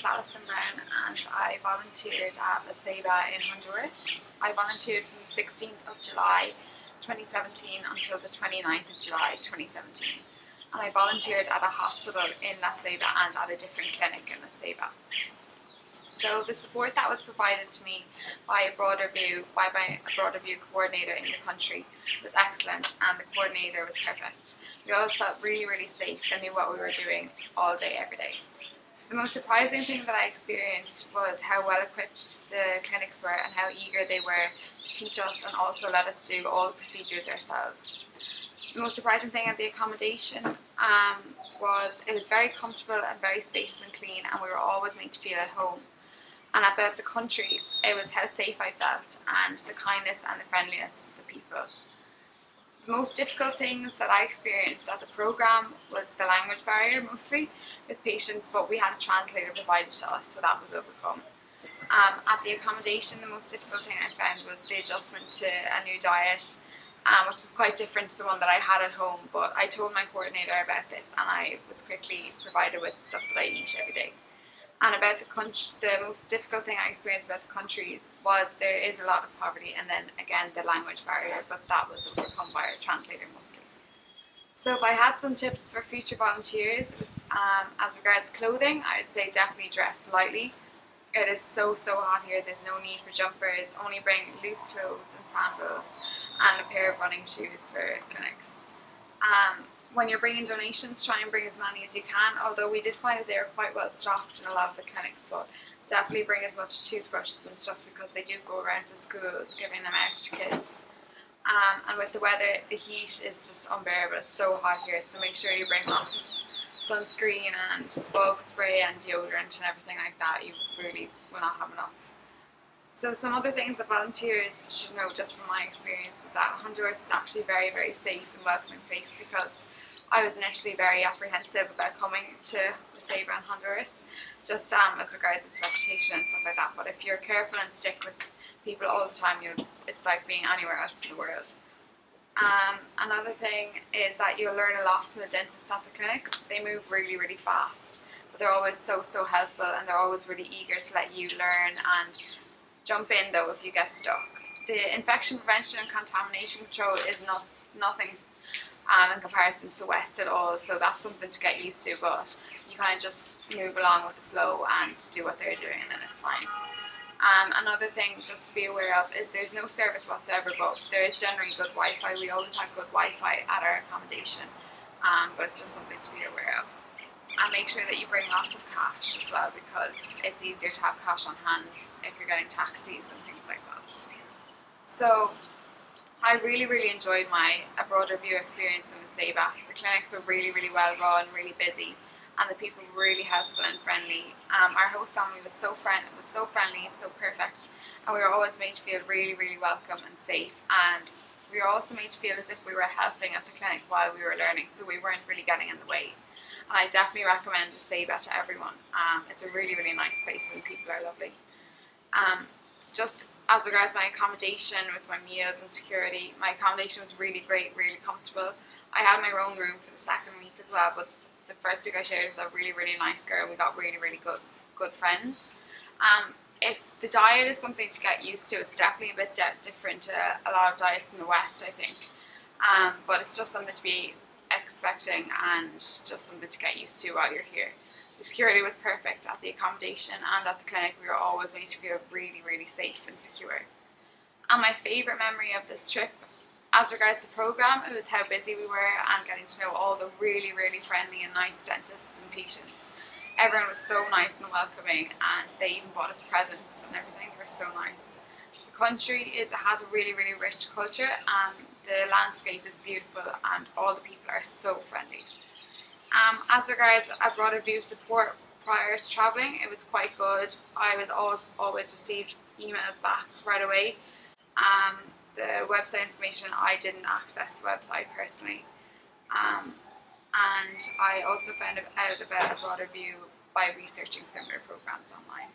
Alison Browne and I volunteered at La Ceiba in Honduras. I volunteered from the 16th of July 2017 until the 29th of July 2017. And I volunteered at a hospital in La Ceiba and at a different clinic in La Ceiba. So the support that was provided to me by my Broader View coordinator in the country was excellent, and the coordinator was perfect. We always felt really safe and knew what we were doing all day, every day. The most surprising thing that I experienced was how well equipped the clinics were and how eager they were to teach us and also let us do all the procedures ourselves. The most surprising thing at the accommodation was it was very comfortable and very spacious and clean, and we were always made to feel at home. And about the country, it was how safe I felt and the kindness and the friendliness of the people. The most difficult things that I experienced at the programme was the language barrier, mostly with patients, but we had a translator provided to us, so that was overcome. At the accommodation, the most difficult thing I found was the adjustment to a new diet, which was quite different to the one that I had at home, but I told my coordinator about this and I was quickly provided with stuff that I eat every day. And about the most difficult thing I experienced about the country was there is a lot of poverty, and then again the language barrier, but that was overcome by our translator mostly. So if I had some tips for future volunteers as regards clothing, I would say definitely dress lightly. It is so hot here, there's no need for jumpers, only bring loose clothes and sandals and a pair of running shoes for clinics. When you're bringing donations, try and bring as many as you can, although we did find that they were quite well stocked in a lot of the clinics, but definitely bring as much toothbrushes and stuff because they do go around to schools giving them out to kids. And with the weather, the heat is just unbearable, it's so hot here, so make sure you bring lots of sunscreen and bug spray and deodorant and everything like that. You really will not have enough. So some other things that volunteers should know just from my experience is that Honduras is actually a very safe and welcoming place, because I was initially very apprehensive about coming to La Ceiba and Honduras, just as regards its reputation and stuff like that. But if you're careful and stick with people all the time, it's like being anywhere else in the world. Another thing is that you'll learn a lot from the dentists at the clinics. They move really fast, but they're always so helpful, and they're always really eager to let you learn and jump in though if you get stuck. The infection prevention and contamination control is nothing in comparison to the West at all, so that's something to get used to, but you kind of just move along with the flow and do what they're doing and then it's fine. Another thing just to be aware of is there's no service whatsoever, but there is generally good Wi-Fi. We always have good Wi-Fi at our accommodation, but it's just something to be aware of. And make sure that you bring lots of cash as well, because it's easier to have cash on hand if you're getting taxis and things like that. So I really enjoyed my Broader View experience in La Ceiba. The clinics were really well run, really busy, and the people were really helpful and friendly. Our host family was so friendly, so perfect, and we were always made to feel really welcome and safe, and we were also made to feel as if we were helping at the clinic while we were learning, so we weren't really getting in the way. And I definitely recommend La Ceiba to everyone. It's a really nice place and the people are lovely. Just as regards my accommodation with my meals and security, my accommodation was really great, really comfortable. I had my own room for the second week as well, but the first week I shared with a really nice girl. We got really good friends. If the diet is something to get used to, it's definitely a bit different to a lot of diets in the West, I think. But it's just something to be expecting and just something to get used to while you're here. The security was perfect at the accommodation and at the clinic. We were always made to feel really safe and secure. And my favourite memory of this trip, as regards the programme, it was how busy we were and getting to know all the really friendly and nice dentists and patients. Everyone was so nice and welcoming, and they even bought us presents and everything. They were so nice. The country has a really rich culture, and the landscape is beautiful, and all the people are so friendly. As regards a Broader View support prior to travelling, it was quite good. I was always received emails back right away. The website information, I didn't access the website personally. And I also found out about a Broader View by researching similar programmes online.